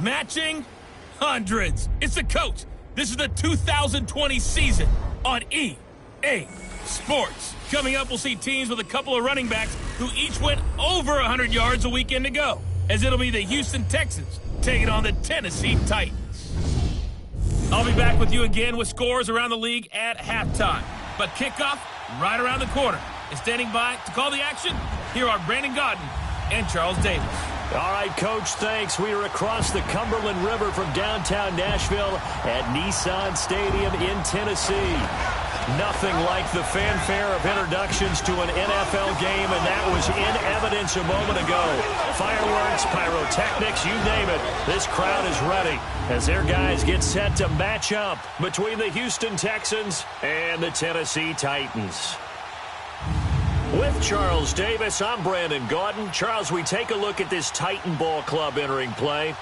Matching hundreds. It's the coach. This is the 2020 season on EA Sports. Coming up, we'll see teams with a couple of running backs who each went over 100 yards a weekend ago, as it'll be the Houston Texans taking on the Tennessee Titans. I'll be back with you again with scores around the league at halftime. But kickoff right around the corner. And standing by to call the action, here are Brandon Gaudin and Charles Davis. All right, Coach, thanks. We are across the Cumberland River from downtown Nashville at Nissan Stadium in Tennessee. Nothing like the fanfare of introductions to an NFL game, and that was in evidence a moment ago. Fireworks, pyrotechnics, you name it. This crowd is ready as their guys get set to match up between the Houston Texans and the Tennessee Titans. With Charles Davis, I'm Brandon Gaudin. Charles, we take a look at this Titan Ball Club entering play.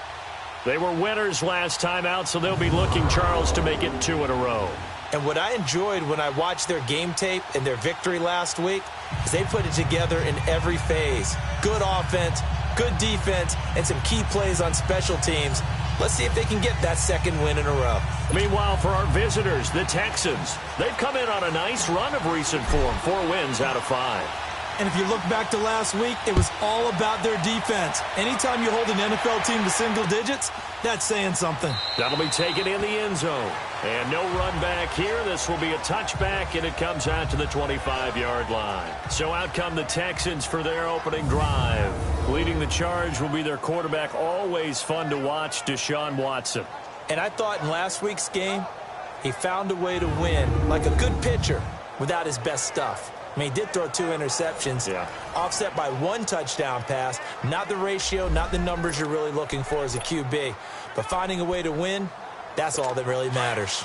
They were winners last time out, so they'll be looking, Charles, to make it 2 in a row. And what I enjoyed when I watched their game tape and their victory last week is they put it together in every phase. Good offense, good defense, and some key plays on special teams. Let's see if they can get that second win in a row. Meanwhile, for our visitors, the Texans, they've come in on a nice run of recent form, 4 wins out of 5. And if you look back to last week, it was all about their defense. Anytime you hold an NFL team to single digits, that's saying something. That'll be taken in the end zone. And no run back here. This will be a touchback, and it comes out to the 25-yard line. So out come the Texans for their opening drive. Leading the charge will be their quarterback, always fun to watch, Deshaun Watson. And I thought in last week's game, he found a way to win, like a good pitcher, without his best stuff. I mean, he did throw 2 interceptions, offset by 1 touchdown pass. Not the ratio, not the numbers you're really looking for as a QB. But finding a way to win, that's all that really matters.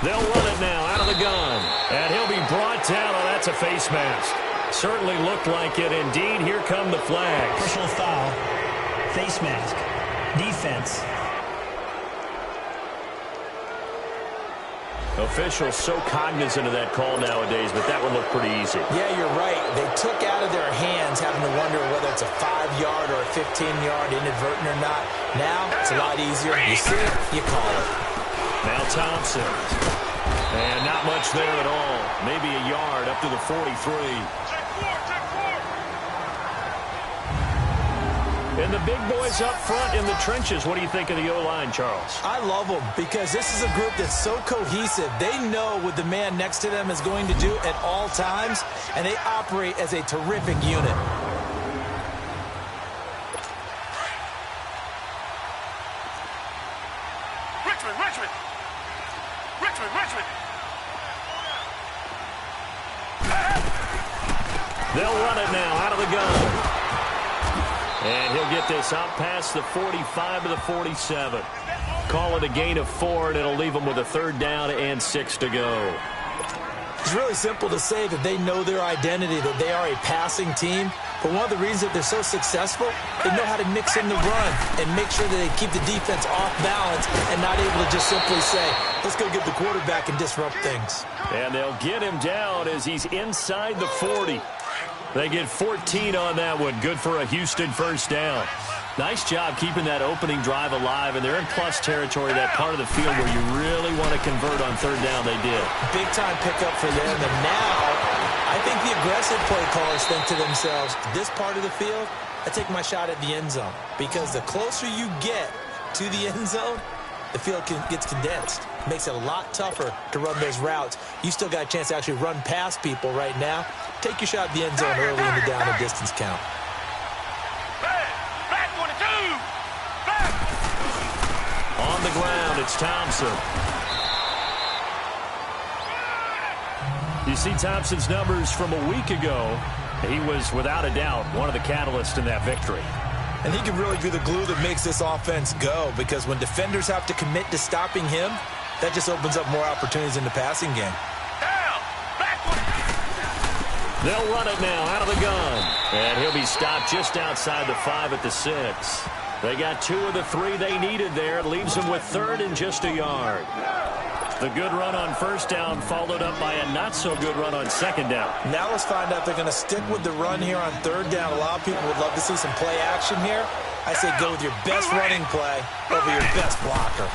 They'll run it now out of the gun. And he'll be brought down. Oh, that's a face mask. Certainly looked like it. Indeed, here come the flags. Personal foul, face mask, defense. Officials so cognizant of that call nowadays, but that would look pretty easy. Yeah, you're right. They took out of their hands having to wonder whether it's a 5-yard or a 15-yard inadvertent or not. Now, it's a lot easier. You see it, you call it. Now Thompson. And not much there at all. Maybe a yard up to the 43. And the big boys up front in the trenches. What do you think of the O-line, Charles? I love them because this is a group that's so cohesive. They know what the man next to them is going to do at all times, and they operate as a terrific unit. They'll run it now out of the gun. And he'll get this out past the 45 to the 47. Call it a gain of 4, and it'll leave them with a 3rd down and 6 to go. It's really simple to say that they know their identity, that they are a passing team. But one of the reasons that they're so successful, they know how to mix in the run and make sure that they keep the defense off balance and not able to just simply say, let's go get the quarterback and disrupt things. And they'll get him down as he's inside the 40. They get 14 on that one. Good for a Houston 1st down. Nice job keeping that opening drive alive, and they're in plus territory, that part of the field where you really want to convert on 3rd down. They did. Big-time pickup for them, and now I think the aggressive play callers think to themselves, this part of the field, I take my shot at the end zone, because the closer you get to the end zone, the field gets condensed. It makes it a lot tougher to run those routes. You still got a chance to actually run past people right now. Take your shot at the end zone early in the down and distance count. On the ground, it's Thompson. You see Thompson's numbers from a week ago. He was, without a doubt, one of the catalysts in that victory. And he can really be the glue that makes this offense go, because when defenders have to commit to stopping him, that just opens up more opportunities in the passing game. They'll run it now out of the gun. And he'll be stopped just outside the 5 at the 6. They got 2 of the 3 they needed there. It leaves them with 3rd and just a yard. The good run on first down followed up by a not-so-good run on second down. Now let's find out if they're going to stick with the run here on third down. A lot of people would love to see some play action here. I say go with your best running play over your best blocker.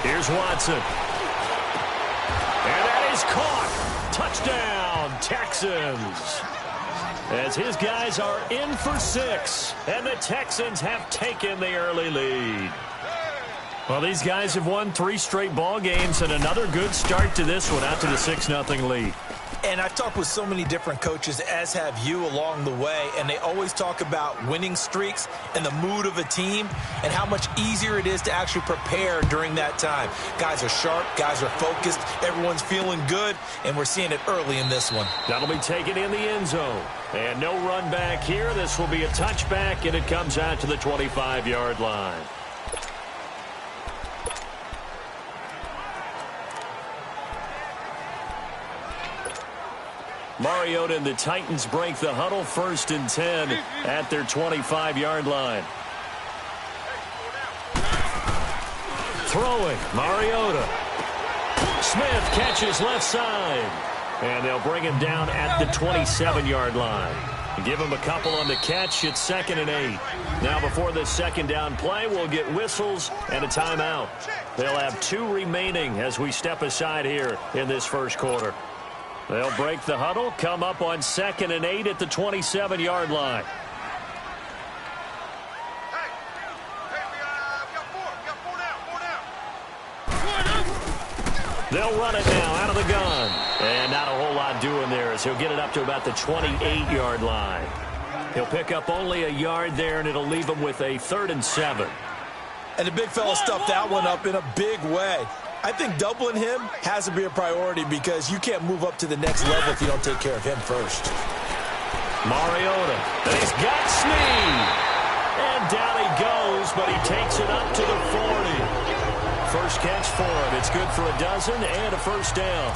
Here's Watson. And that is caught. Touchdown, Texans. As his guys are in for 6, and the Texans have taken the early lead. Well, these guys have won 3 straight ball games, and another good start to this one out to the 6-0 lead. And I've talked with so many different coaches, as have you, along the way, and they always talk about winning streaks and the mood of a team and how much easier it is to actually prepare during that time. Guys are sharp, guys are focused, everyone's feeling good, and we're seeing it early in this one. That'll be taken in the end zone. And no run back here. This will be a touchback, and it comes out to the 25-yard line. Mariota and the Titans break the huddle, 1st and 10 at their 25-yard line. Throwing, Mariota. Smith catches left side. And they'll bring him down at the 27-yard line. Give him a couple on the catch. It's 2nd and 8. Now before this second down play, we'll get whistles and a timeout. They'll have 2 remaining as we step aside here in this first quarter. They'll break the huddle, come up on 2nd and 8 at the 27-yard line. They'll run it now out of the gun. And not a whole lot doing there as he'll get it up to about the 28-yard line. He'll pick up only a yard there, and it'll leave him with a 3rd and 7. And the big fella stuffed that one up in a big way. I think doubling him has to be a priority because you can't move up to the next level if you don't take care of him first. Mariota, and he's got Snead. And down he goes, but he takes it up to the 40. First catch for him. It's good for a dozen and a first down.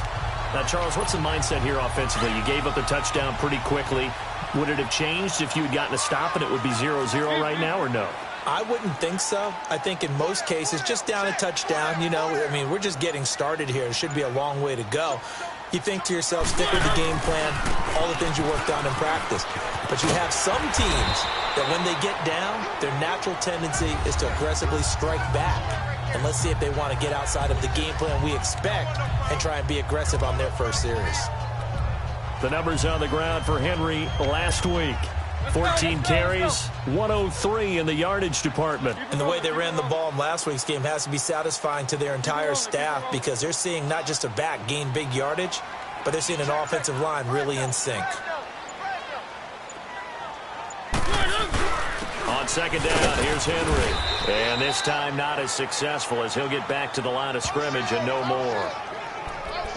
Now, Charles, what's the mindset here offensively? You gave up the touchdown pretty quickly. Would it have changed if you had gotten a stop and it would be 0-0 right now, or no? I wouldn't think so. I think in most cases, just down a touchdown, you know, I mean, we're just getting started here. It should be a long way to go. You think to yourself, stick with the game plan, all the things you worked on in practice. But you have some teams that when they get down, their natural tendency is to aggressively strike back. And let's see if they want to get outside of the game plan we expect and try and be aggressive on their first series. The numbers on the ground for Henry last week. 14 carries, 103 in the yardage department. And the way they ran the ball in last week's game has to be satisfying to their entire staff because they're seeing not just a back gain big yardage, but they're seeing an offensive line really in sync. On second down, here's Henry. And this time not as successful as he'll get back to the line of scrimmage and no more.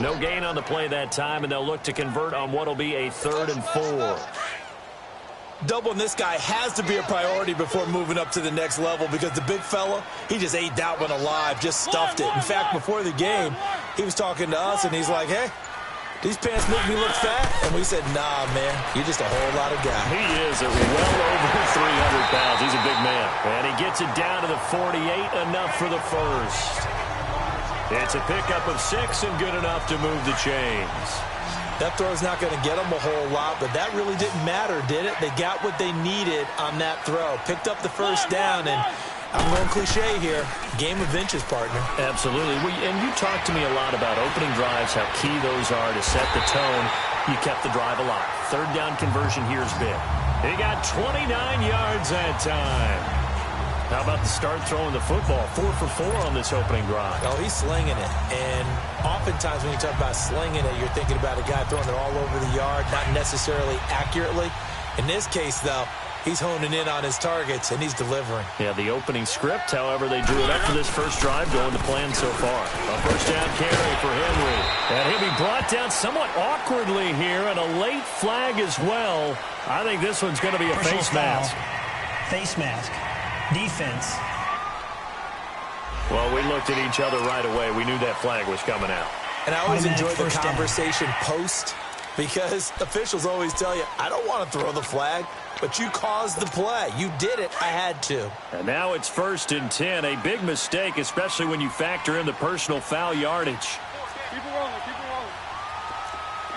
No gain on the play that time, and they'll look to convert on what will be a 3rd and 4. Doubling this guy has to be a priority before moving up to the next level because the big fella, he just ate that one alive, just stuffed it. In fact, before the game, he was talking to us, and he's like, hey, these pants make me look fat. And we said, nah, man, you're just a whole lot of guy. He is at well over 300 pounds. He's a big man. And he gets it down to the 48, enough for the first. It's a pickup of 6 and good enough to move the chains. That throw's not going to get them a whole lot, but that really didn't matter, did it? They got what they needed on that throw. Picked up the first down, and I'm going cliche here. Game of inches, partner. Absolutely. And you talked to me a lot about opening drives, how key those are to set the tone. You kept the drive alive. 3rd down conversion here is big. He got 29 yards that time. How about the start throwing the football? 4 for 4 on this opening drive. Oh, he's slinging it. And oftentimes when you talk about slinging it, you're thinking about a guy throwing it all over the yard, not necessarily accurately. In this case, though, he's honing in on his targets, and he's delivering. Yeah, the opening script, however, they drew it up for this first drive, going to plan so far. A first down carry for Henry. And he'll be brought down somewhat awkwardly here, and a late flag as well. I think this one's going to be a face mask. Face mask. Defense. Well, we looked at each other right away. We knew that flag was coming out. And I always enjoy the conversation post Because officials always tell you, I don't want to throw the flag, but you caused the play. You did it. I had to. And now it's 1st and 10. A big mistake, especially when you factor in the personal foul yardage. Keep it rolling. Keep it rolling.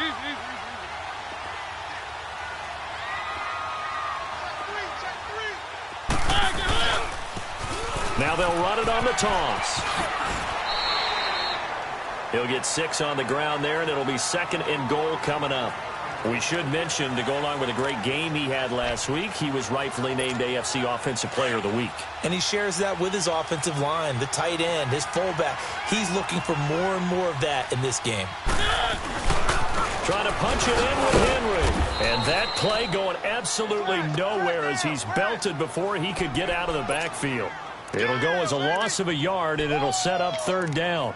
Easy. Now they'll run it on the toss. He'll get 6 on the ground there, and it'll be 2nd and goal coming up. We should mention, to go along with a great game he had last week, he was rightfully named AFC Offensive Player of the Week. And he shares that with his offensive line, the tight end, his fullback. He's looking for more and more of that in this game. Trying to punch it in with Henry. And that play going absolutely nowhere as he's belted before he could get out of the backfield. It'll go as a loss of a yard, and it'll set up 3rd down.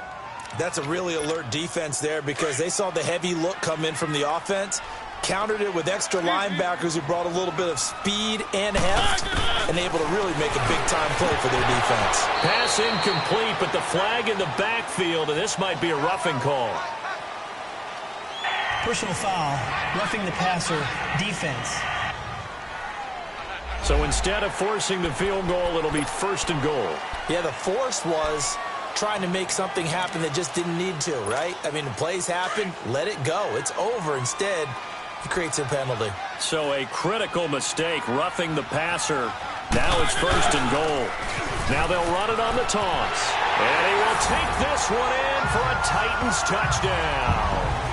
That's a really alert defense there because they saw the heavy look come in from the offense, countered it with extra linebackers who brought a little bit of speed and heft, and able to really make a big-time play for their defense. Pass incomplete, but the flag in the backfield, and this might be a roughing call. Personal foul, roughing the passer, defense. So instead of forcing the field goal, it'll be 1st and goal. Yeah, the force was trying to make something happen that just didn't need to, right? I mean, the plays happen, let it go. It's over. Instead, he creates a penalty. So a critical mistake, roughing the passer. Now it's 1st and goal. Now they'll run it on the toss. And he will take this one in for a Titans touchdown.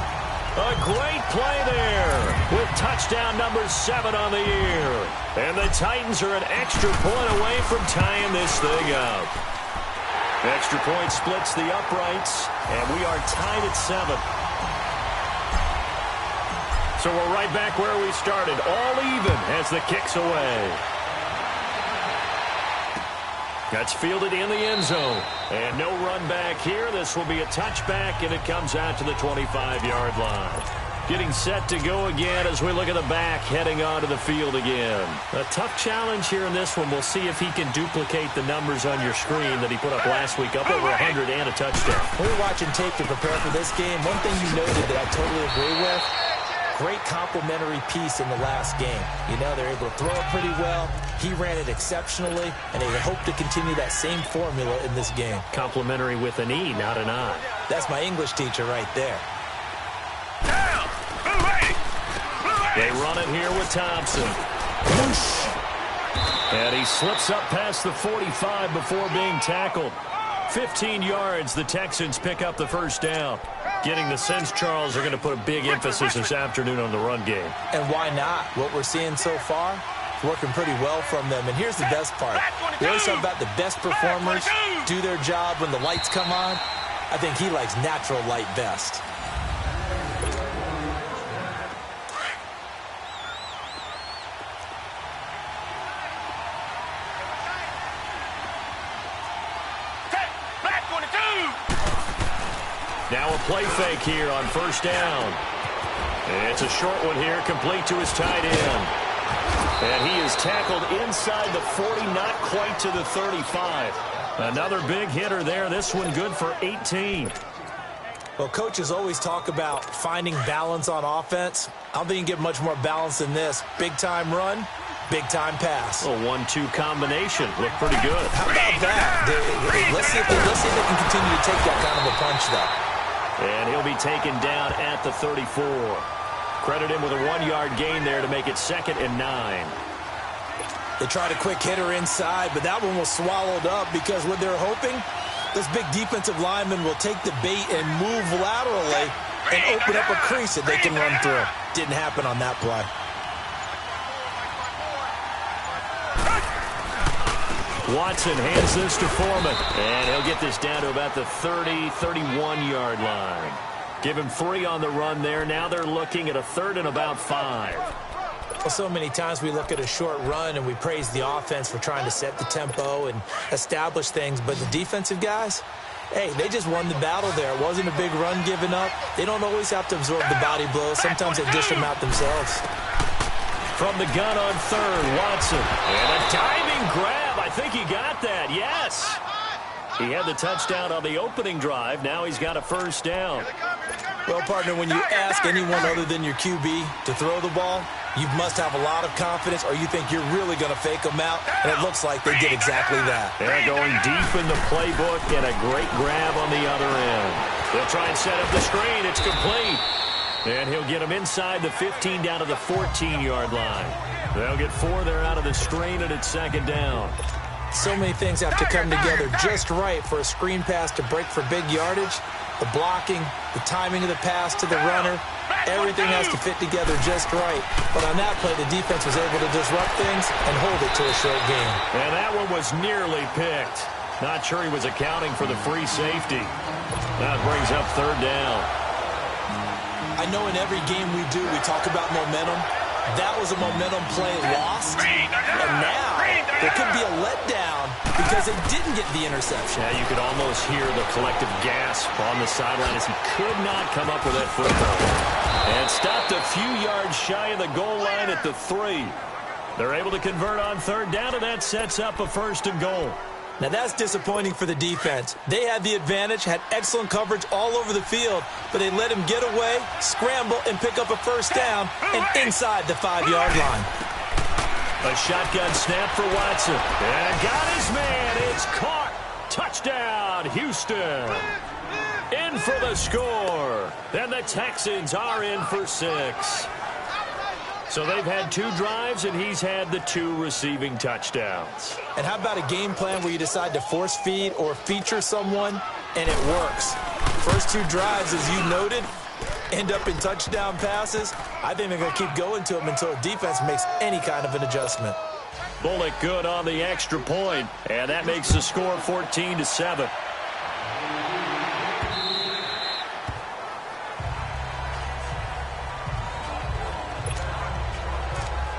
A great play there with touchdown number 7 on the year. And the Titans are an extra point away from tying this thing up. Extra point splits the uprights, and we are tied at 7. So we're right back where we started, all even as the kick's away. That's fielded in the end zone. And no run back here. This will be a touchback, and it comes out to the 25-yard line. Getting set to go again as we look at the back, heading onto the field again. A tough challenge here in this one. We'll see if he can duplicate the numbers on your screen that he put up last week, up over 100 and a touchdown. When we're watching tape to prepare for this game, one thing you noted that I totally agree with, great complimentary piece in the last game. You know, they're able to throw it pretty well. He ran it exceptionally, and they hope to continue that same formula in this game. Complimentary with an E, not an I. That's my English teacher right there. They run it here with Thompson. Whoosh. And he slips up past the 45 before being tackled. 15 yards, the Texans pick up the 1st down. Getting the sense Charles are going to put a big emphasis this afternoon on the run game. And why not? What we're seeing so far, it's working pretty well from them. And here's the best part. We always talk about the best performers do their job when the lights come on. I think he likes natural light best. Now a play fake here on 1st down. It's a short one here, complete to his tight end. And he is tackled inside the 40, not quite to the 35. Another big hitter there. This one good for 18. Well, coaches always talk about finding balance on offense. I don't think you can get much more balance than this. Big-time run, big-time pass. A 1-2 combination. Looked pretty good. How about that? Let's see if they can continue to take that kind of a punch, though. And he'll be taken down at the 34. Credit him with a 1-yard gain there to make it 2nd and 9. They tried a quick hitter inside, but that one was swallowed up because what they're hoping, this big defensive lineman will take the bait and move laterally and open up a crease that they can run through. Didn't happen on that play. Watson hands this to Foreman, and he'll get this down to about the 30, 31-yard line. Give him 3 on the run there. Now they're looking at a 3rd and about 5. Well, so many times we look at a short run and we praise the offense for trying to set the tempo and establish things, but the defensive guys, hey, they just won the battle there. It wasn't a big run given up. They don't always have to absorb the body blows. Sometimes they dish them out themselves. From the gun on 3rd, Watson. And a diving grab. I think he got that. Yes. He had the touchdown on the opening drive. Now he's got a 1st down. Well, partner, when you ask anyone other than your QB to throw the ball, you must have a lot of confidence or you think you're really going to fake them out, and it looks like they did exactly that. They're going deep in the playbook and a great grab on the other end. They'll try and set up the screen. It's complete. And he'll get them inside the 15 down to the 14-yard line. They'll get 4 there out of the screen, and it's second down. So many things have to come together just right for a screen pass to break for big yardage. The blocking, the timing of the pass to the runner, everything has to fit together just right. But on that play, the defense was able to disrupt things and hold it to a short gain. And that one was nearly picked. Not sure he was accounting for the free safety. That brings up third down. I know in every game we do, we talk about momentum. That was a momentum play lost. And now there could be a letdown because they didn't get the interception. Yeah, you could almost hear the collective gasp on the sideline as he could not come up with that football. And stopped a few yards shy of the goal line at the 3. They're able to convert on third down, and that sets up a first and goal. Now that's disappointing for the defense. They had the advantage, had excellent coverage all over the field, but they let him get away, scramble, and pick up a first down and inside the 5-yard line. A shotgun snap for Watson. And got his man. It's caught. Touchdown, Houston. In for the score. And the Texans are in for 6. So they've had 2 drives, and he's had the 2 receiving touchdowns. And how about a game plan where you decide to force feed or feature someone, and it works? First 2 drives, as you noted, end up in touchdown passes. I think they're going to keep going to them until the defense makes any kind of an adjustment. Bullock good on the extra point, and that makes the score 14-7.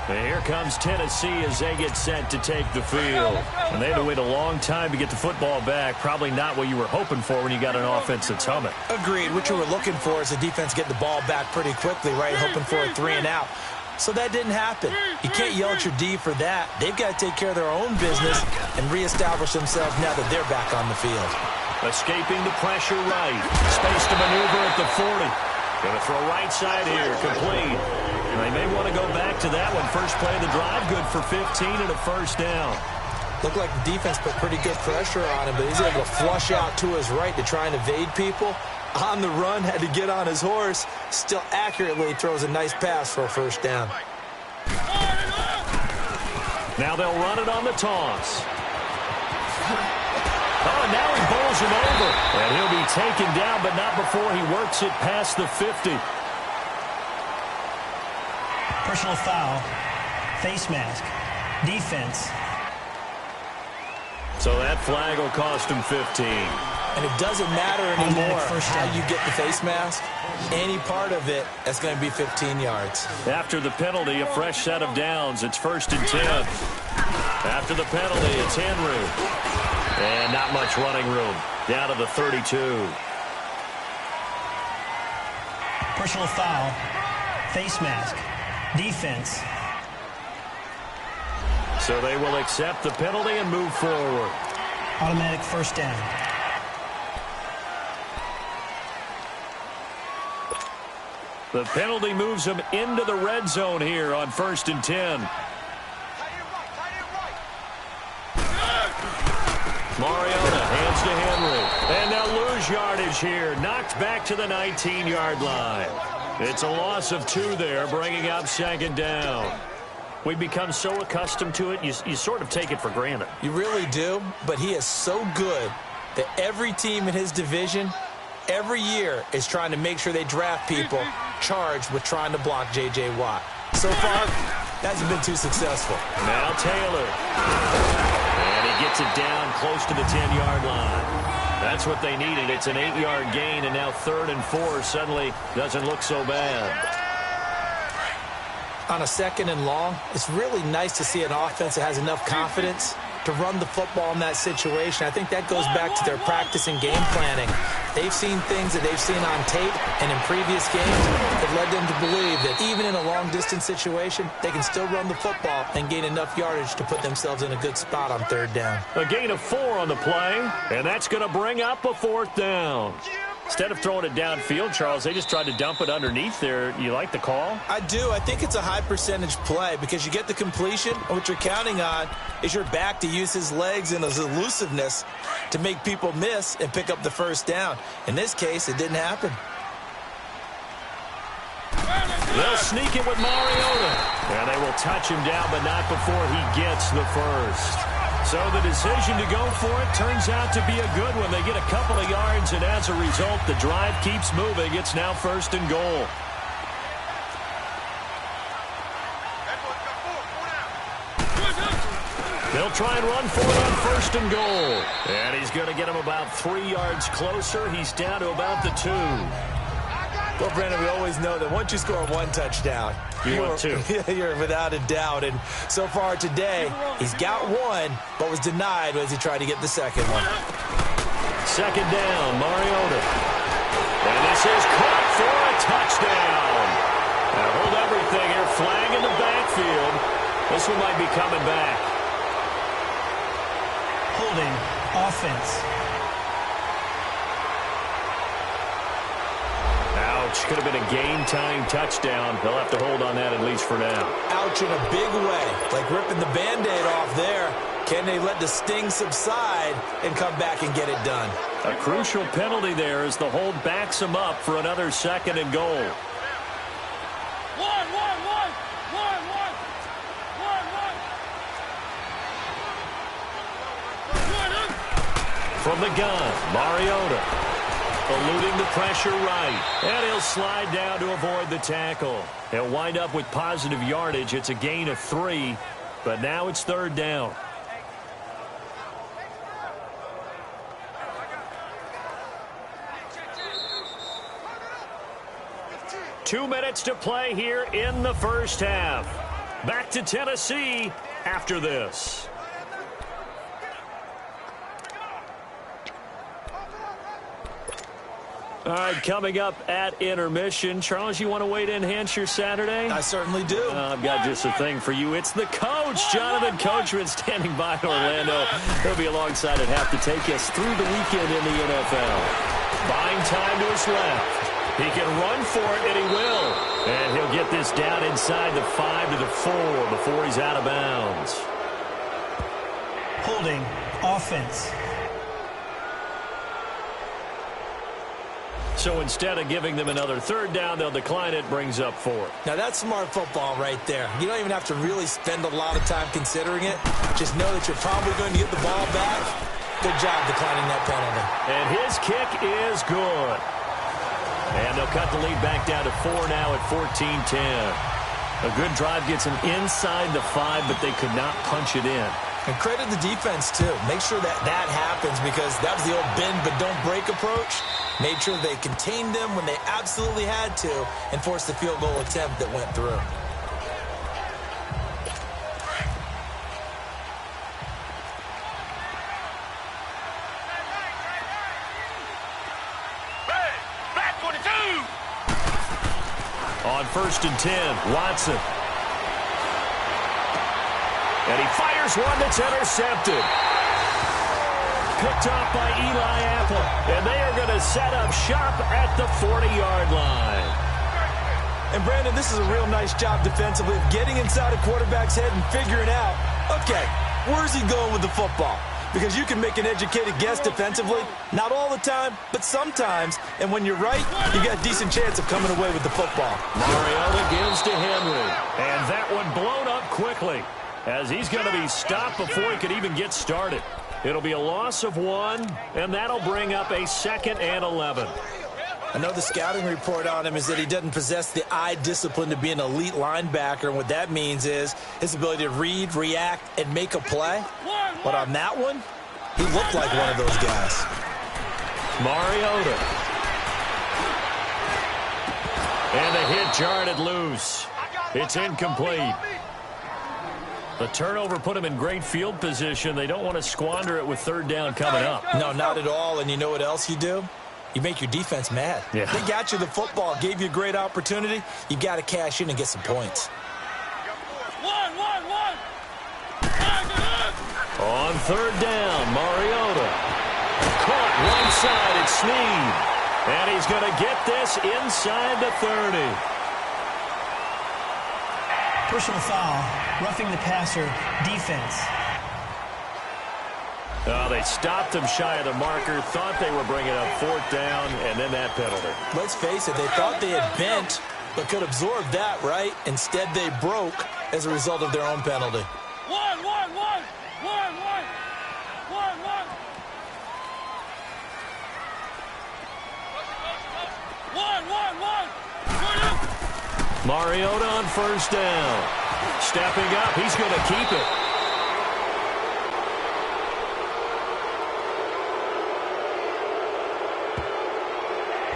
And here comes Tennessee as they get set to take the field. And they had to wait a long time to get the football back. Probably not what you were hoping for when you got an offense that's humming. Agreed. What you were looking for is the defense getting the ball back pretty quickly, right? Hoping for a 3 and out. So that didn't happen. You can't yell at your D for that. They've got to take care of their own business and reestablish themselves now that they're back on the field. Escaping the pressure right. Space to maneuver at the 40. Going to throw right side here. Complete. They may want to go back to that one. First play of the drive, good for 15 and a first down. Looked like the defense put pretty good pressure on him, but he's able to flush out to his right to try and evade people. On the run, had to get on his horse. Still accurately throws a nice pass for a first down. Now they'll run it on the toss. Oh, now he bowls him over. And he'll be taken down, but not before he works it past the 50. Personal foul, face mask, defense. So that flag will cost him 15. And it doesn't matter anymore how you get the face mask. Any part of it, that's going to be 15 yards. After the penalty, a fresh set of downs. It's 1st and 10. After the penalty, it's Henry. And not much running room. Down to the 32. Personal foul, face mask. Defense. So they will accept the penalty and move forward. Automatic first down. The penalty moves them into the red zone here on 1st and 10. Mariota hands to Henry. And they'll lose yardage here. Knocked back to the 19-yard line. It's a loss of 2 there, bringing up second down. We've become so accustomed to it, you sort of take it for granted. You really do, but he is so good that every team in his division, every year, is trying to make sure they draft people charged with trying to block J.J. Watt. So far, hasn't been too successful. Now Taylor. And he gets it down close to the 10-yard line. That's what they needed. It's an 8-yard gain, and now 3rd and 4 suddenly doesn't look so bad. On a 2nd and long, it's really nice to see an offense that has enough confidence to run the football in that situation. I think that goes back to their practice and game planning. They've seen things that they've seen on tape and in previous games that led them to believe that even in a long-distance situation, they can still run the football and gain enough yardage to put themselves in a good spot on 3rd down. A gain of 4 on the play, and that's going to bring up a 4th down. Instead of throwing it downfield, Charles, they just tried to dump it underneath there. You like the call? I do. I think it's a high percentage play because you get the completion, and what you're counting on is your back to use his legs and his elusiveness to make people miss and pick up the first down. In this case, it didn't happen. They'll sneak it with Mariota. And they will touch him down, but not before he gets the first. So the decision to go for it turns out to be a good one. They get a couple of yards, and as a result, the drive keeps moving. It's now 1st and goal. They'll try and run for it on 1st and goal. And he's going to get him about 3 yards closer. He's down to about the 2. Well, Brandon, we always know that once you score one touchdown, you're without a doubt. And so far today, he's got one, but was denied as he tried to get the second one. 2nd down, Mariota. And this is caught for a touchdown. Now hold everything here. Flag in the backfield. This one might be coming back. Holding offense. Ouch. Could have been a game-time touchdown. They'll have to hold on that at least for now. Ouch in a big way. Like ripping the Band-Aid off there. Can they let the sting subside and come back and get it done? A crucial penalty there as the hold backs him up for another 2nd and goal. One. From the gun, Mariota. Eluding the pressure right. And he'll slide down to avoid the tackle. He'll wind up with positive yardage. It's a gain of 3, but now it's 3rd down. Two minutes to play here in the first half. Back to Tennessee after this. All right, coming up at intermission. Charles, you want to wait to enhance your Saturday? I certainly do. I've got just a thing for you. It's the coach, Jonathan Coachman, standing by in Orlando. He'll be alongside at half to take us through the weekend in the NFL. Buying time to his left. He can run for it, and he will. And he'll get this down inside the 5 to the 4 before he's out of bounds. Holding offense. So instead of giving them another 3rd down, they'll decline it, brings up 4. Now, that's smart football right there. You don't even have to really spend a lot of time considering it. Just know that you're probably going to get the ball back. Good job declining that penalty. And his kick is good. And they'll cut the lead back down to 4 now at 14-10. A good drive gets them inside the 5, but they could not punch it in. And credit the defense, too. Make sure that that happens because that was the old bend but don't break approach. Made sure they contained them when they absolutely had to and forced the field goal attempt that went through. Back 22. On 1st and 10, Watson. And he fires one that's intercepted. Picked off by Eli Apple. And they are going to set up shop at the 40-yard line. And, Brandon, this is a real nice job defensively of getting inside a quarterback's head and figuring out, okay, where's he going with the football? Because you can make an educated guess defensively. Not all the time, but sometimes. And when you're right, you got a decent chance of coming away with the football. Mariota gives to Henry. And that one blown up quickly as he's going to be stopped before he could even get started. It'll be a loss of 1, and that'll bring up a 2nd and 11. I know the scouting report on him is that he doesn't possess the eye discipline to be an elite linebacker, and what that means is his ability to read, react, and make a play. But on that one, he looked like one of those guys. Mariota. And the hit jarred it loose. It's incomplete. The turnover put him in great field position. They don't want to squander it with 3rd down coming up. No, not at all. And you know what else you do? You make your defense mad. Yeah. They got you the football, gave you a great opportunity. You got to cash in and get some points. On 3rd down, Mariota. Caught right side, it's Snead. And he's going to get this inside the 30. Personal foul, roughing the passer, defense. Oh, they stopped him shy of the marker, thought they were bringing up 4th down, and then that penalty. Let's face it, they thought they had bent, but could absorb that, right? Instead, they broke as a result of their own penalty. One. Mariota on 1st down. Stepping up, he's going to keep it.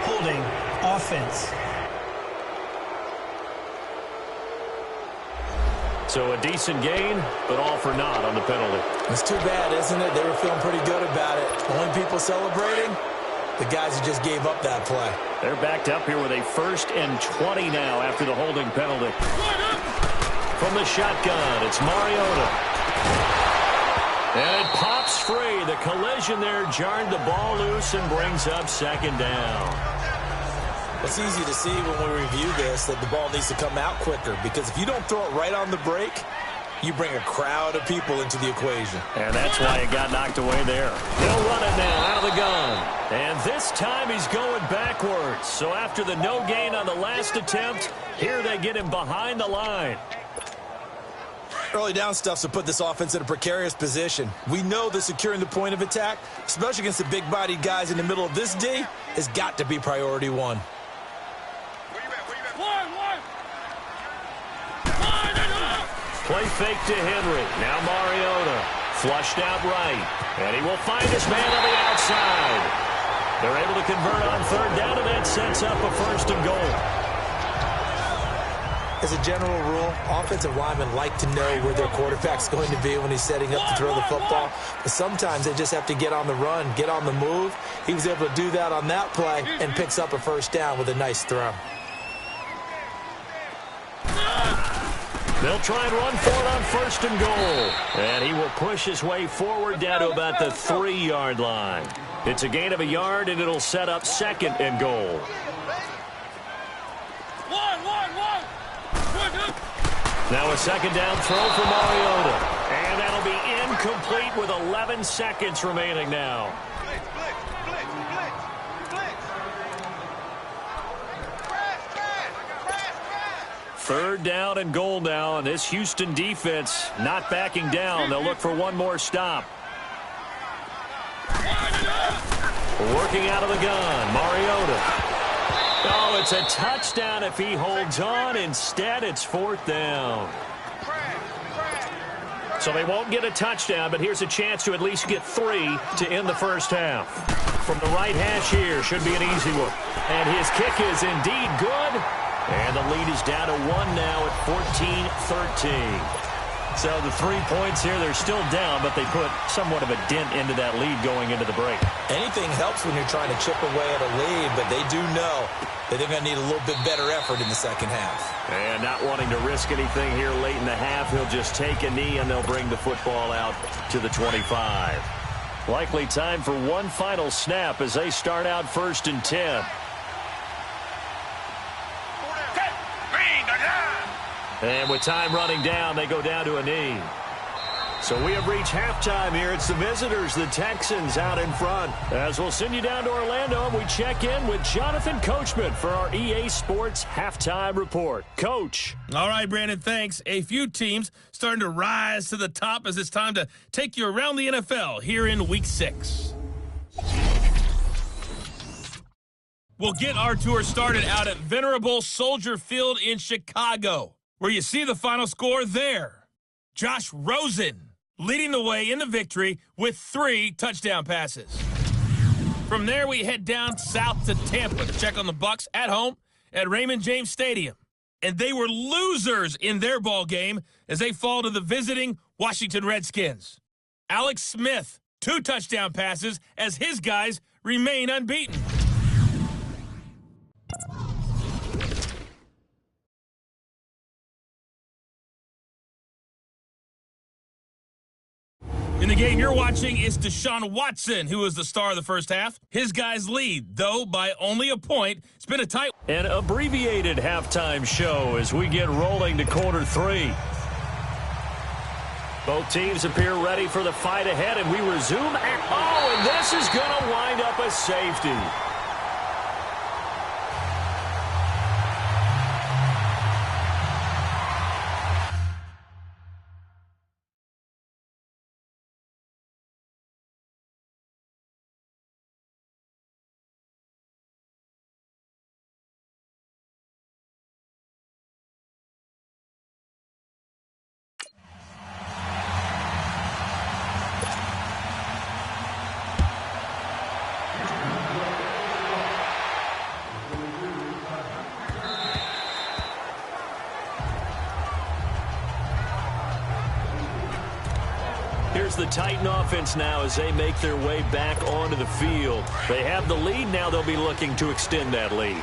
Holding, offense. So a decent gain, but all for naught on the penalty. It's too bad, isn't it? They were feeling pretty good about it. Only people celebrating, the guys who just gave up that play. They're backed up here with a 1st and 20 now after the holding penalty. From the shotgun, it's Mariota. And it pops free. The collision there jarred the ball loose and brings up 2nd down. It's easy to see when we review this that the ball needs to come out quicker, because if you don't throw it right on the break, you bring a crowd of people into the equation. And that's why it got knocked away there. They'll run it now out of the gun. And this time he's going backwards. So after the no gain on the last attempt, here they get him behind the line. Early down stuff's to put this offense in a precarious position. We know that securing the point of attack, especially against the big-bodied guys in the middle of this D, has got to be priority one. Play fake to Henry. Now Mariota. Flushed out right. And he will find his man on the outside. They're able to convert on 3rd down, and that sets up a 1st and goal. As a general rule, offensive linemen like to know where their quarterback's going to be when he's setting up to throw the football. But sometimes they just have to get on the run, get on the move. He was able to do that on that play and picks up a 1st down with a nice throw. They'll try and run for it on 1st and goal. And he will push his way forward down to about the 3-yard line. It's a gain of a yard, and it'll set up 2nd and goal. Now a 2nd down throw for Mariota. And that'll be incomplete with 11 seconds remaining now. 3rd down and goal now, and this Houston defense not backing down. They'll look for one more stop. Working out of the gun, Mariota. Oh, it's a touchdown if he holds on. Instead, it's 4th down. So they won't get a touchdown, but here's a chance to at least get 3 to end the 1st half. From the right hash here, should be an easy one. And his kick is indeed good. And the lead is down to 1 now at 14-13. So the 3 points here, they're still down, but they put somewhat of a dent into that lead going into the break. Anything helps when you're trying to chip away at a lead, but they do know that they're going to need a little bit better effort in the 2nd half. And not wanting to risk anything here late in the half, he'll just take a knee, and they'll bring the football out to the 25. Likely time for one final snap as they start out 1st and 10. And with time running down, they go down to a knee. So we have reached halftime here. It's the visitors, the Texans, out in front. As we'll send you down to Orlando, and we check in with Jonathan Coachman for our EA Sports Halftime Report. Coach. All right, Brandon, thanks. A few teams starting to rise to the top as it's time to take you around the NFL here in Week 6. We'll get our tour started out at venerable Soldier Field in Chicago, where you see the final score there. Josh Rosen leading the way in the victory with 3 touchdown passes. From there, we head down south to Tampa to check on the Bucs at home at Raymond James Stadium. And they were losers in their ball game as they fall to the visiting Washington Redskins. Alex Smith, 2 touchdown passes as his guys remain unbeaten. In the game you're watching, it's Deshaun Watson, who was the star of the first half. His guys lead, though, by only a point. It's been a tight... An abbreviated halftime show as we get rolling to quarter 3. Both teams appear ready for the fight ahead, and we resume. Oh, and this is going to wind up a safety. Here's the Titan offense now as they make their way back onto the field. They have the lead. Now they'll be looking to extend that lead.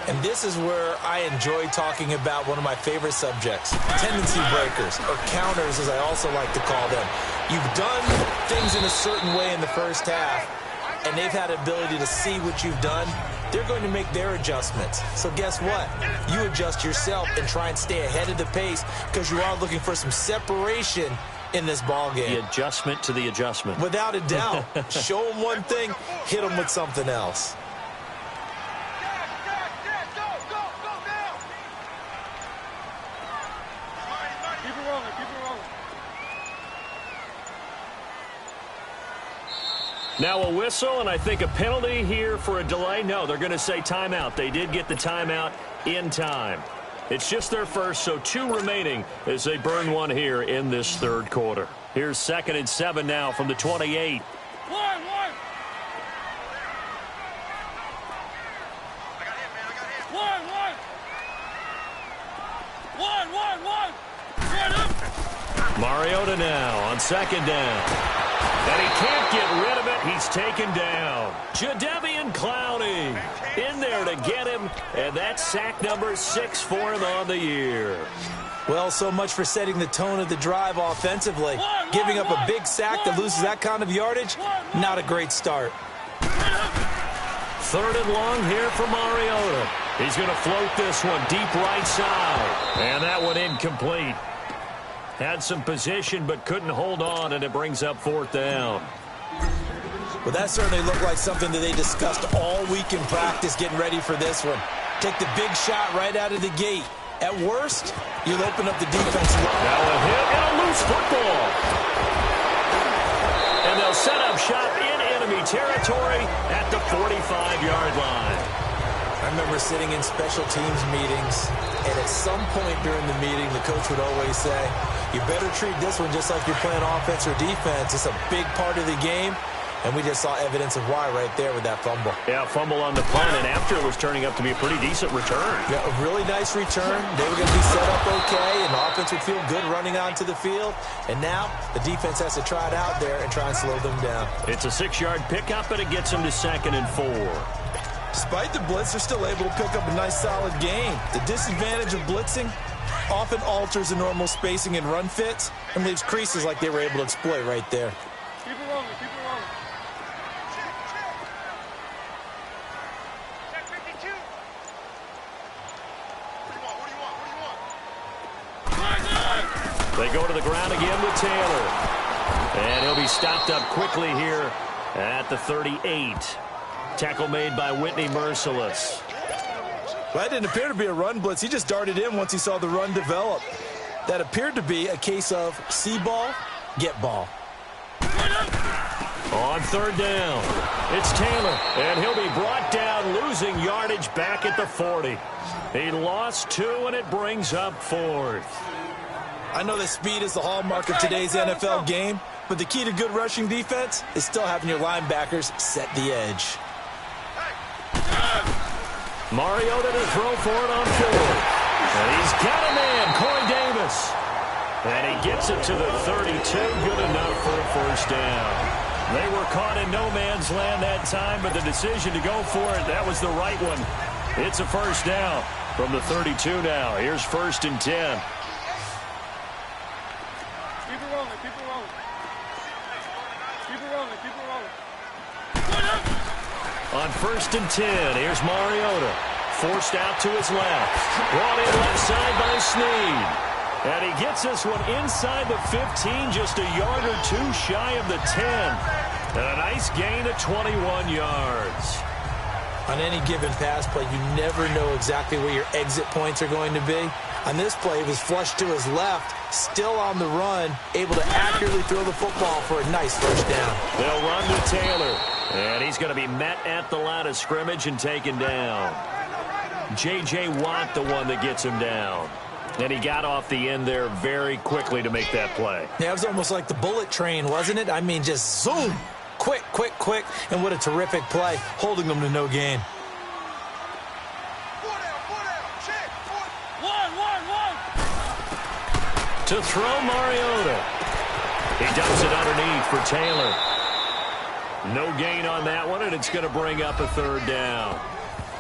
And this is where I enjoy talking about one of my favorite subjects, tendency breakers, or counters as I also like to call them. You've done things in a certain way in the first half, and they've had the ability to see what you've done. They're going to make their adjustments. So guess what? You adjust yourself and try and stay ahead of the pace because you are looking for some separation in this ball game. The adjustment to the adjustment. Without a doubt. Show them one thing, hit them with something else. Now a whistle, and I think a penalty here for a delay. No, they're going to say timeout. They did get the timeout in time. It's just their first, so 2 remaining as they burn one here in this third quarter. Here's 2nd and 7 now from the 28. One. Mariota now on 2nd down. And he can't get rid of it. He's taken down. Jadeveon Clowney in there to get him. And that's sack number 6 for him on the year. Well, so much for setting the tone of the drive offensively. Giving up a big sack that loses that kind of yardage, not a great start. 3rd and long here for Mariota. He's going to float this one deep right side. And that one incomplete. Had some position but couldn't hold on, and it brings up 4th down. Well, that certainly looked like something that they discussed all week in practice getting ready for this one. Take the big shot right out of the gate. At worst, you'll open up the defense. Now a hit and a loose football. And they'll set up shop in enemy territory at the 45-yard line. I remember sitting in special teams meetings, and at some point during the meeting, the coach would always say, you better treat this one just like you're playing offense or defense. It's a big part of the game, and we just saw evidence of why right there with that fumble. Yeah, fumble on the punt, and after it was turning up to be a pretty decent return. Yeah, a really nice return. They were going to be set up okay, and the offense would feel good running onto the field. And now the defense has to try it out there and try and slow them down. It's a 6-yard pickup, and it gets them to 2nd and 4. Despite the blitz, they're still able to pick up a nice, solid game. The disadvantage of blitzing often alters the normal spacing and run fits and leaves creases like they were able to exploit right there. Keep it rolling. Check 52. What do you want? They go to the ground again with Taylor. And he'll be stopped up quickly here at the 38. Tackle made by Whitney Merciless. Well, that didn't appear to be a run blitz. He just darted in once he saw the run develop. That appeared to be a case of see ball, get ball. On 3rd down, it's Taylor, and he'll be brought down, losing yardage back at the 40. He lost 2, and it brings up 4th. I know that speed is the hallmark of today's NFL game, but the key to good rushing defense is still having your linebackers set the edge. Mariota to throw for it on 4th. And he's got a man, Corey Davis. And he gets it to the 32, good enough for a 1st down. They were caught in no man's land that time, but the decision to go for it, that was the right one. It's a 1st down from the 32 now. Here's 1st and 10. Keep it rolling. Keep it rolling. On 1st and 10, here's Mariota. Forced out to his left. Brought in left side by Snead. And he gets this one inside the 15, just a yard or two shy of the 10. And a nice gain of 21 yards. On any given pass play, you never know exactly where your exit points are going to be. On this play, he was flushed to his left, still on the run, able to accurately throw the football for a nice first down. They'll run to Taylor. And he's going to be met at the line of scrimmage and taken down. J.J. Watt, the one that gets him down. And he got off the end there very quickly to make that play. Yeah, it was almost like the bullet train, wasn't it? I mean, just zoom. Quick, quick, quick. And what a terrific play, holding them to no gain. To throw Mariota. He dumps it underneath for Taylor. No gain on that one, and it's going to bring up a 3rd down.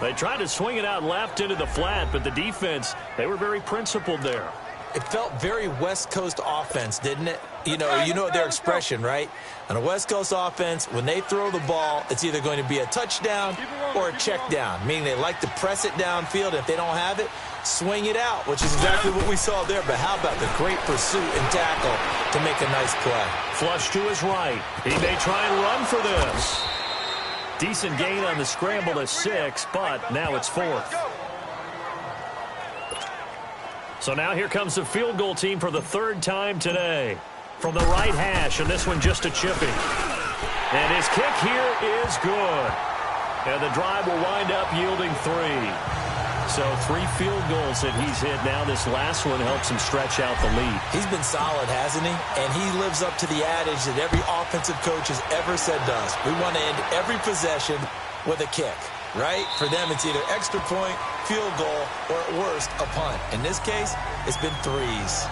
They tried to swing it out left into the flat, but the defense, they were very principled there. It felt very West Coast offense, didn't it? You know their expression, right? On a West Coast offense, when they throw the ball, it's either going to be a touchdown or a check down, meaning they like to press it downfield. If they don't have it, swing it out, which is exactly what we saw there. But how about the great pursuit and tackle to make a nice play? Flush to his right. He may try and run for this. Decent gain on the scramble to 6, but now it's 4th. So now here comes the field goal team for the 3rd time today. From the right hash, and this one just a chipping. And his kick here is good. And the drive will wind up yielding 3. So 3 field goals that he's hit now. This last one helps him stretch out the lead. He's been solid, hasn't he? And he lives up to the adage that every offensive coach has ever said to us. We want to end every possession with a kick, right? For them, it's either extra point, field goal, or at worst, a punt. In this case, it's been 3s.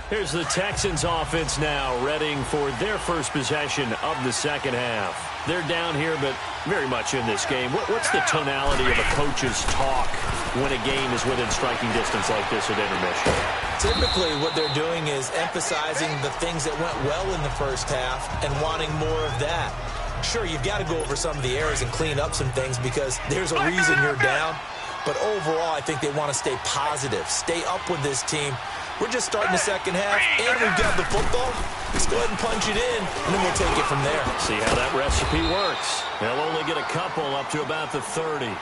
Here's the Texans offense now, readying for their first possession of the 2nd half. They're down here, but very much in this game. What's the tonality of a coach's talk when a game is within striking distance like this at intermission? Typically, what they're doing is emphasizing the things that went well in the first half and wanting more of that. Sure, you've got to go over some of the errors and clean up some things because there's a reason you're down. But overall, I think they want to stay positive, stay up with this team. We're just starting the 2nd half, and we've got the football. Let's go ahead and punch it in, and then we'll take it from there. See how that recipe works. They'll only get a couple up to about the 30.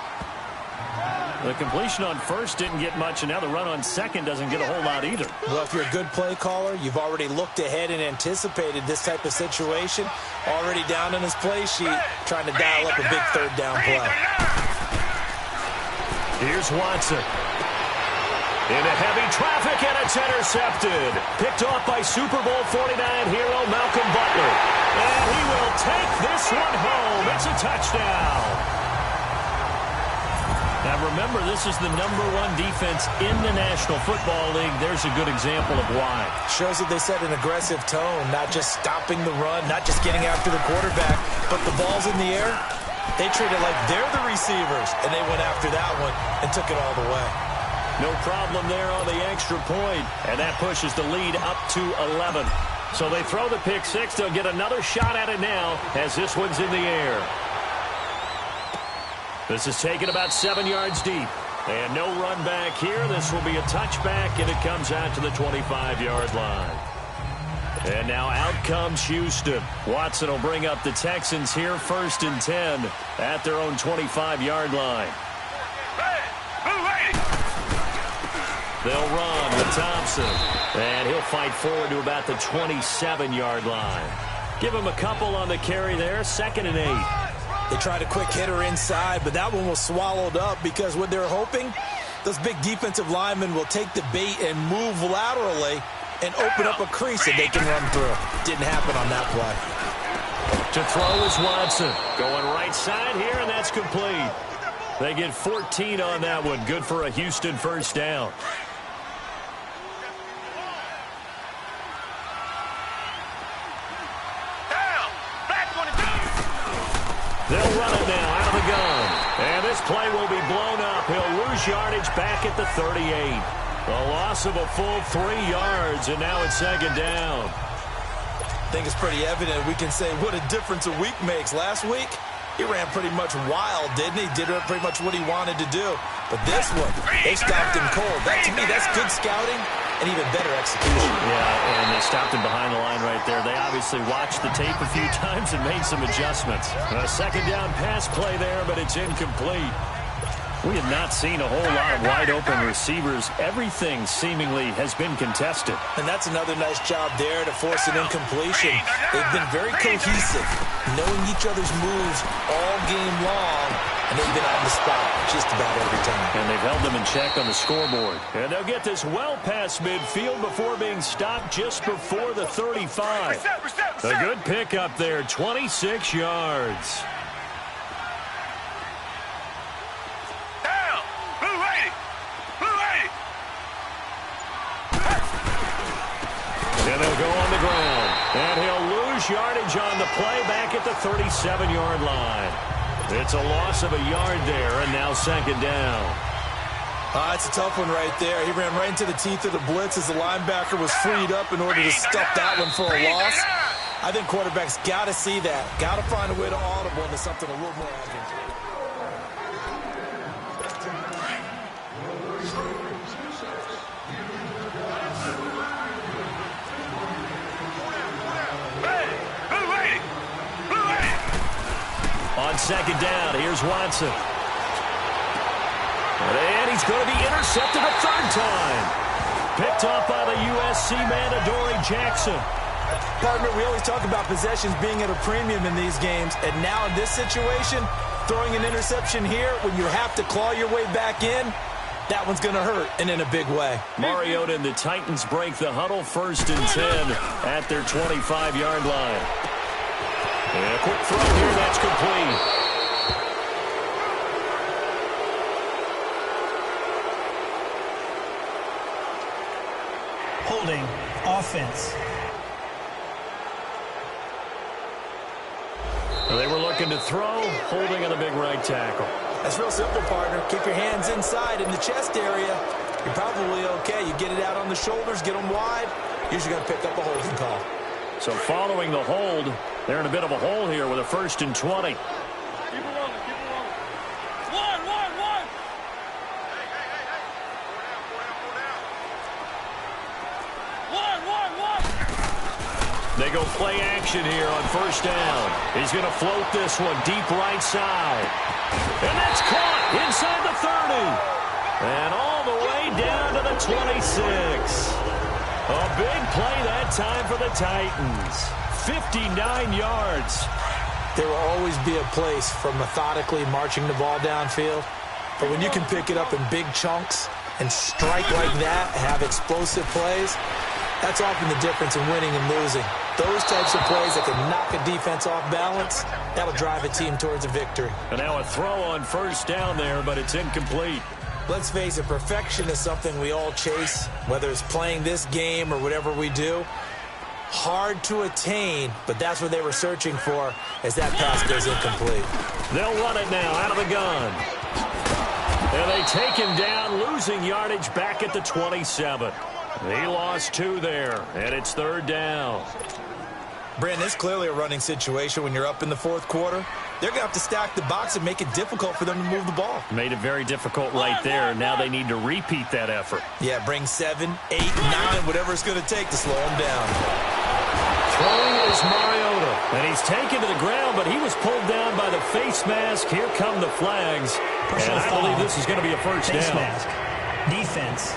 The completion on 1st didn't get much, and now the run on 2nd doesn't get a whole lot either. Well, if you're a good play caller, you've already looked ahead and anticipated this type of situation. Already down on his play sheet, trying to dial up a big 3rd down play. Here's Watson. Into heavy traffic, and it's intercepted. Picked off by Super Bowl 49 hero Malcolm Butler. And he will take this one home. It's a touchdown. Now remember, this is the #1 defense in the National Football League. There's a good example of why. Shows that they set an aggressive tone, not just stopping the run, not just getting after the quarterback, but the ball's in the air. They treat it like they're the receivers, and they went after that one and took it all the way. No problem there on the extra point, and that pushes the lead up to 11. So they throw the pick 6. They'll get another shot at it now as this one's in the air. This is taken about 7 yards deep. And no run back here. This will be a touchback, and it comes out to the 25-yard line. And now out comes Houston. Watson will bring up the Texans here 1st and 10 at their own 25-yard line. They'll run with Thompson. And he'll fight forward to about the 27-yard line. Give him a couple on the carry there. 2nd and 8. They tried a quick hitter inside, but that one was swallowed up because what they're hoping, those big defensive linemen will take the bait and move laterally and open up a crease that they can run through. Didn't happen on that play. To throw is Watson. Going right side here, and that's complete. They get 14 on that one. Good for a Houston first down. They'll run it now out of the gun. And this play will be blown up. He'll lose yardage back at the 38. A loss of a full 3 yards, and now it's second down. I think it's pretty evident. We can say what a difference a week makes. Last week, he ran pretty much wild, didn't he? Did pretty much what he wanted to do. But this one, they stopped him cold. That, to me, that's good scouting and even better execution. Yeah, and they stopped him behind the line right there. They obviously watched the tape a few times and made some adjustments. A second down pass play there, but it's incomplete. We have not seen a whole lot of wide-open receivers. Everything seemingly has been contested. And that's another nice job there to force an incompletion. They've been very cohesive, knowing each other's moves all game long, and they've been on the spot just about every time. And they've held them in check on the scoreboard. And they'll get this well past midfield before being stopped just before the 35. A good pickup there, 26 yards. And they'll go on the ground. And he'll lose yardage on the play back at the 37-yard line. It's a loss of a yard there, and now second down. It's a tough one right there. He ran right into the teeth of the blitz as the linebacker was freed up in order to stuff that one for a loss. I think quarterbacks got to see that. Got to find a way to audible into something a little more advantageous. On second down, here's Watson. And he's going to be intercepted a third time. Picked off by the USC man, Adoree Jackson. Partner, we always talk about possessions being at a premium in these games, and now in this situation, throwing an interception here when you have to claw your way back in, that one's going to hurt, and in a big way. Mariota and the Titans break the huddle, 1st and 10 at their 25-yard line. And a quick throw here, that's complete. Holding, offense. They were looking to throw, holding on the big right tackle. That's real simple, partner. Keep your hands inside in the chest area. You're probably okay. You get it out on the shoulders, get them wide. Usually going to pick up a holding call. So following the hold, they're in a bit of a hole here with a 1st and 20. Keep it rolling, keep it rolling. One. One. They go play action here on 1st down. He's going to float this one deep right side. And that's caught inside the 30. And all the way down to the 26. A big play that time for the Titans. 59 yards. There will always be a place for methodically marching the ball downfield. But when you can pick it up in big chunks and strike like that, have explosive plays, that's often the difference in winning and losing. Those types of plays that can knock a defense off balance, that'll drive a team towards a victory. And now a throw on 1st down there, but it's incomplete. Let's face it, perfection is something we all chase, whether it's playing this game or whatever we do. Hard to attain, but that's what they were searching for as that pass goes incomplete. They'll run it now out of the gun. And they take him down, losing yardage back at the 27. He lost 2 there, and it's 3rd down. Brandon, it's clearly a running situation when you're up in the 4th quarter. They're going to have to stack the box and make it difficult for them to move the ball. Made it very difficult right there. Now they need to repeat that effort. Yeah, bring 7, 8, 9, whatever it's going to take to slow them down. Throwing is Mariota. And he's taken to the ground, but he was pulled down by the face mask. Here come the flags. And I believe this is going to be a 1st down. Face mask. Defense.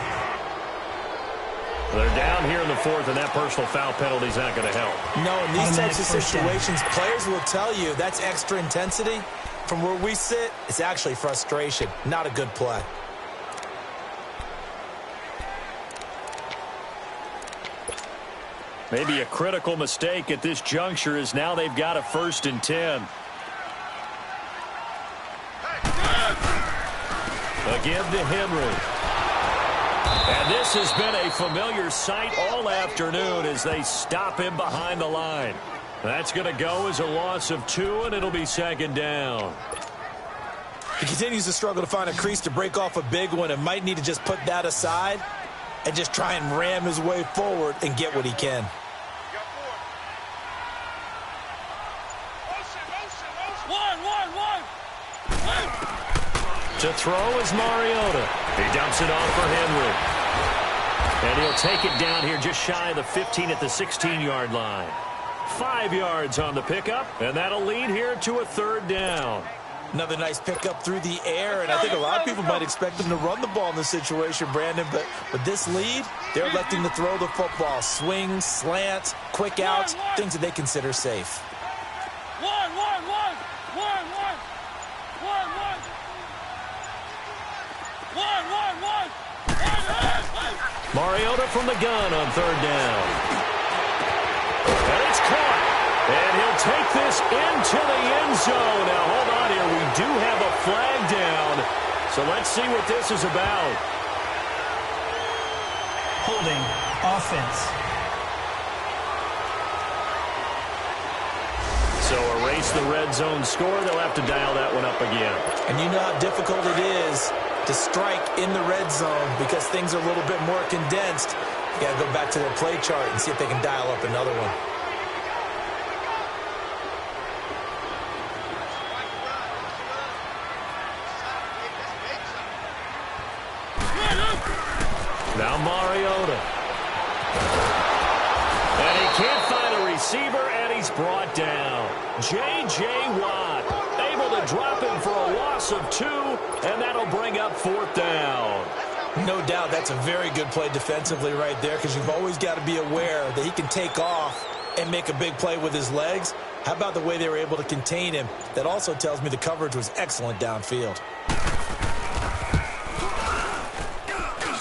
They're down here in the 4th, and that personal foul penalty is not going to help. No, in these types of situations, players will tell you that's extra intensity. From where we sit, it's actually frustration, not a good play. Maybe a critical mistake at this juncture is now they've got a 1st and 10. A give to Henry. And this has been a familiar sight all afternoon as they stop him behind the line. That's going to go as a loss of 2, and it'll be 2nd down. He continues to struggle to find a crease to break off a big one and might need to just put that aside. and just try and ram his way forward and get what he can. To throw is Mariota. He dumps it off for Henry. And he'll take it down here just shy of the 15 at the 16-yard line. 5 yards on the pickup, and that'll lead here to a third down. Another nice pickup through the air, and I think a lot of people might expect them to run the ball in this situation, Brandon, but with this lead, they're electing to throw the football. Swings, slants, quick outs, things that they consider safe. Mariota from the gun on third down. And it's caught. And he'll take this into the end zone. Now, hold on here. We do have a flag down. So let's see what this is about. Holding offense. So erase the red zone score. They'll have to dial that one up again. And you know how difficult it is to strike in the red zone because things are a little bit more condensed. You got to go back to their play chart and see if they can dial up another one. Now Mariota. And he can't find a receiver, and he's brought down. J.J. Watt able to drop him for a loss of 2, and that'll bring up fourth down. No doubt that's a very good play defensively right there because you've always got to be aware that he can take off and make a big play with his legs. How about the way they were able to contain him? That also tells me the coverage was excellent downfield.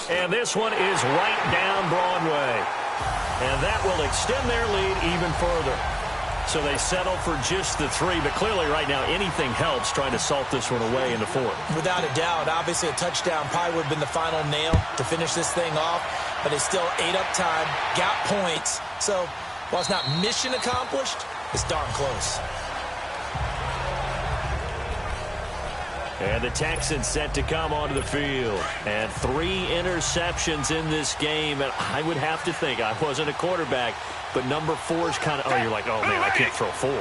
And this one is right down Broadway. And that will extend their lead even further. So they settle for just the 3, but clearly right now anything helps trying to salt this one away into 4. Without a doubt, obviously a touchdown probably would have been the final nail to finish this thing off, but they still ate up time, got points. So while it's not mission accomplished, it's darn close. And the Texans set to come onto the field. And 3 interceptions in this game. And I would have to think, I wasn't a quarterback, but number 4 is kind of, oh, you're like, oh, man, I can't throw 4.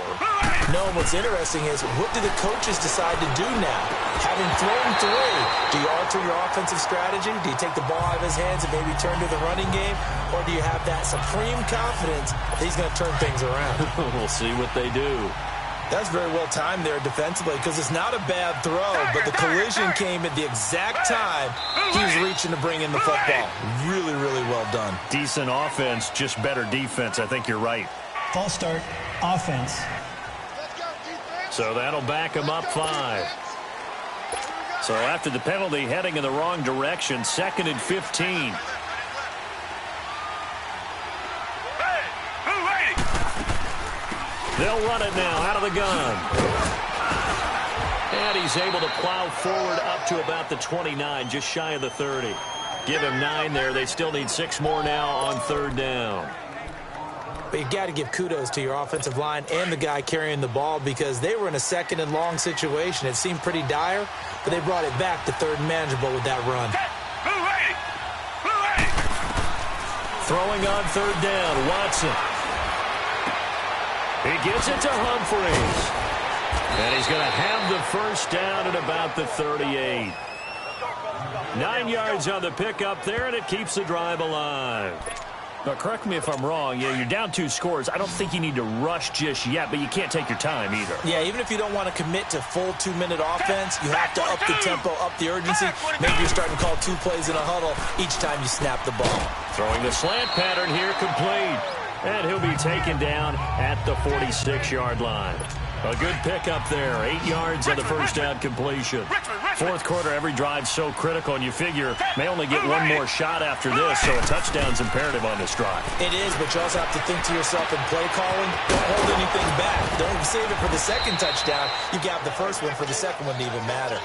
No, and what's interesting is, what do the coaches decide to do now? Having thrown 3, do you alter your offensive strategy? Do you take the ball out of his hands and maybe turn to the running game? Or do you have that supreme confidence that he's going to turn things around? We'll see what they do. That's very well timed there defensively because it's not a bad throw, but the collision came at the exact time he was reaching to bring in the football. Really, really well done. Decent offense, just better defense. I think you're right. False start, offense. So that'll back him up 5. So after the penalty, heading in the wrong direction, 2nd and 15. They'll run it now out of the gun. And he's able to plow forward up to about the 29, just shy of the 30. Give him 9 there. They still need 6 more now on 3rd down. But you've got to give kudos to your offensive line and the guy carrying the ball because they were in a 2nd and long situation. It seemed pretty dire, but they brought it back to 3rd and manageable with that run. Throwing on 3rd down, Watson. He gets it to Humphreys. And he's going to have the first down at about the 38. 9 yards on the pickup there, and it keeps the drive alive. Now, correct me if I'm wrong. Yeah, you're down 2 scores. I don't think you need to rush just yet, but you can't take your time either. Yeah, even if you don't want to commit to full 2-minute offense, you have to up the tempo, up the urgency. Maybe you're starting to call 2 plays in a huddle each time you snap the ball. Throwing the slant pattern here, complete. And he'll be taken down at the 46-yard line. A good pickup there. 8 yards on the first down completion. 4th quarter, every drive's so critical, and you figure may only get 1 more shot after this, so a touchdown's imperative on this drive. It is, but you also have to think to yourself in play calling, don't hold anything back. Don't save it for the 2nd touchdown. You got the first one for the 2nd one to even matter.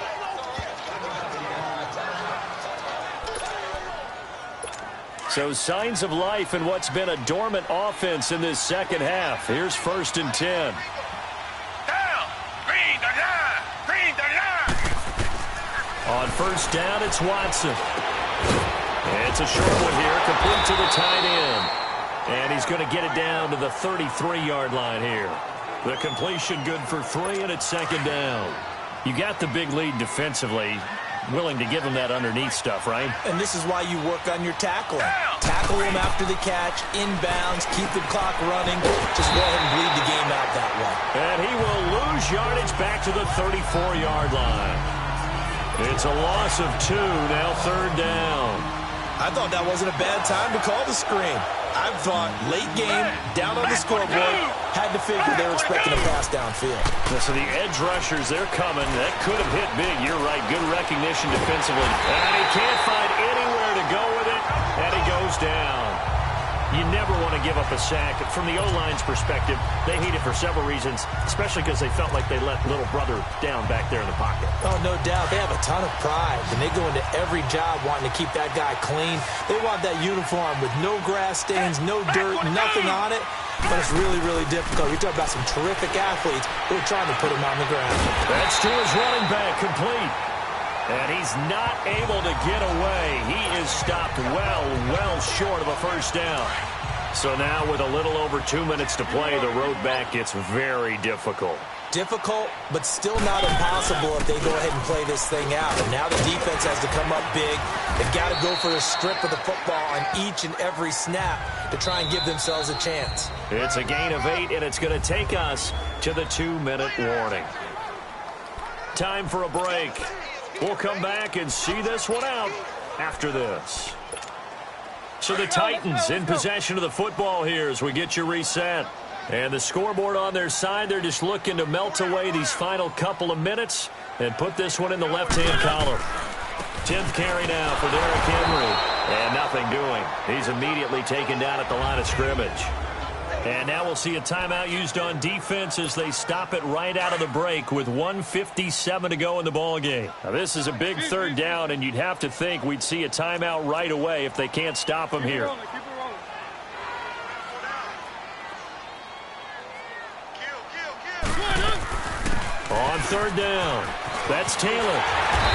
So signs of life in what's been a dormant offense in this 2nd half. Here's 1st and 10. On 1st down, it's Watson. And It's a short one here, complete to the tight end. And he's going to get it down to the 33-yard line here. The completion good for 3, and it's second down. You got the big lead defensively. Willing to give him that underneath stuff, right? And this is why you work on your tackling. Tackle him after the catch, inbounds, keep the clock running. Just go ahead and bleed the game out that way. And he will lose yardage back to the 34-yard line. It's a loss of 2, now third down. I thought that wasn't a bad time to call the screen. I thought late game, down on the scoreboard, had to figure they were expecting a pass downfield. So the edge rushers, they're coming. That could have hit big. You're right. Good recognition defensively. And he can't find anywhere to go with it, and he goes down. You never want to give up a sack. From the O-line's perspective, they hate it for several reasons, especially because they felt like they let little brother down back there in the pocket. Oh, no doubt. They have a ton of pride, and they go into every job wanting to keep that guy clean. They want that uniform with no grass stains, no dirt, nothing on it. But it's really, really difficult. You're talking about some terrific athletes who are trying to put him on the ground. That's to his running back, complete. And he's not able to get away. He is stopped well short of a first down. So now with a little over 2 minutes to play, the road back gets very difficult. Difficult, but still not impossible if they go ahead and play this thing out. And now the defense has to come up big. They've got to go for a strip of the football on each and every snap to try and give themselves a chance. It's a gain of 8, and it's going to take us to the 2-minute warning. Time for a break. We'll come back and see this one out after this. So the Titans in possession of the football here as we get you reset. And the scoreboard on their side, they're just looking to melt away these final couple of minutes and put this one in the left-hand column. 10th carry now for Derrick Henry. And nothing doing. He's immediately taken down at the line of scrimmage. And now we'll see a timeout used on defense as they stop it right out of the break with 1:57 to go in the ballgame. Now this is a big third down, and you'd have to think we'd see a timeout right away if they can't stop him here. On third down, that's Taylor.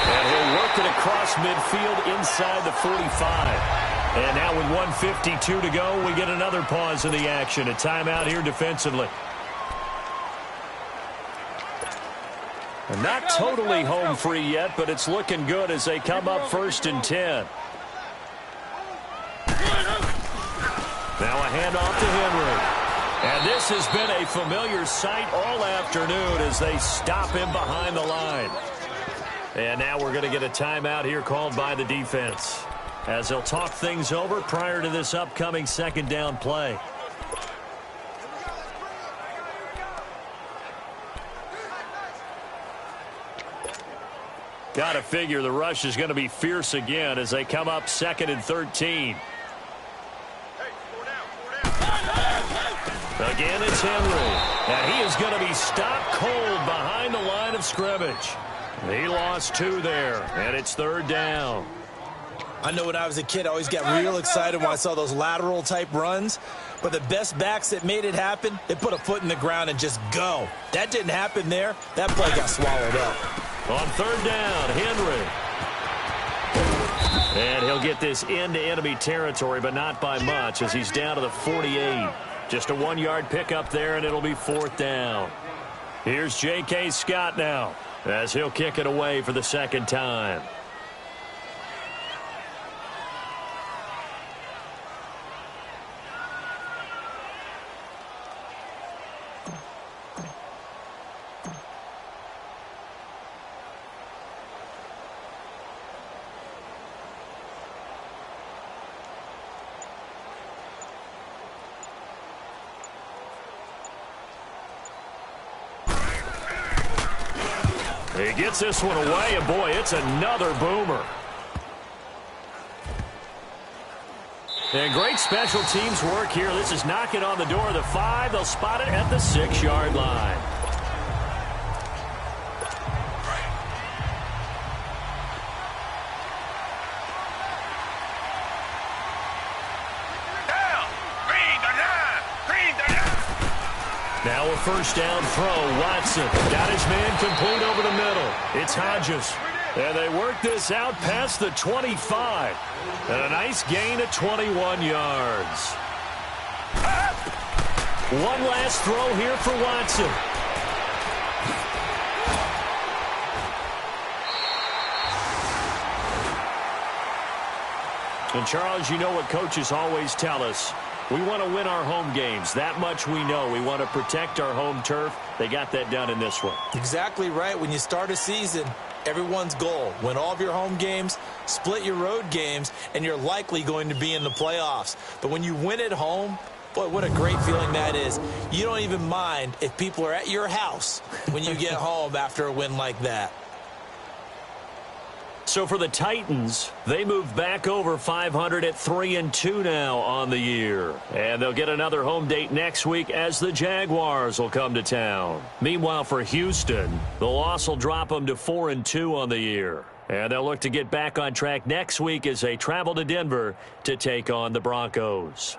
And he'll work it across midfield inside the 45. And now with 1:52 to go, we get another pause in the action. A timeout here defensively. And not totally home free yet, but it's looking good as they come up 1st and 10. Now a handoff to Henry. And this has been a familiar sight all afternoon as they stop him behind the line. And now we're going to get a timeout here called by the defense, as they'll talk things over prior to this upcoming second down play. Got to figure the rush is going to be fierce again as they come up 2nd and 13. Again, it's Henry. And he is going to be stopped cold behind the line of scrimmage. He lost 2 there, and it's 3rd down. I know when I was a kid, I always got real excited when I saw those lateral-type runs. But the best backs that made it happen, they put a foot in the ground and just go. That didn't happen there. That play got swallowed up. On 3rd down, Henry. And he'll get this into enemy territory, but not by much as he's down to the 48. Just a 1-yard pickup there, and it'll be 4th down. Here's J.K. Scott now as he'll kick it away for the 2nd time. He gets this one away, and boy, it's another boomer. And great special teams work here. This is knocking on the door of the 5. They'll spot it at the 6-yard line. Now a 1st down throw. Watson got his man complete over the middle. It's Hodges. And they work this out past the 25. And a nice gain of 21 yards. One last throw here for Watson. And, Charles, you know what coaches always tell us. We want to win our home games. That much we know. We want to protect our home turf. They got that done in this one. Exactly right. When you start a season, everyone's goal, win all of your home games, split your road games, and you're likely going to be in the playoffs. But when you win at home, boy, what a great feeling that is. You don't even mind if people are at your house when you get home after a win like that. So for the Titans, they move back over 500 at 3-2 now on the year. And they'll get another home date next week as the Jaguars will come to town. Meanwhile, for Houston, the loss will drop them to 4-2 on the year. And they'll look to get back on track next week as they travel to Denver to take on the Broncos.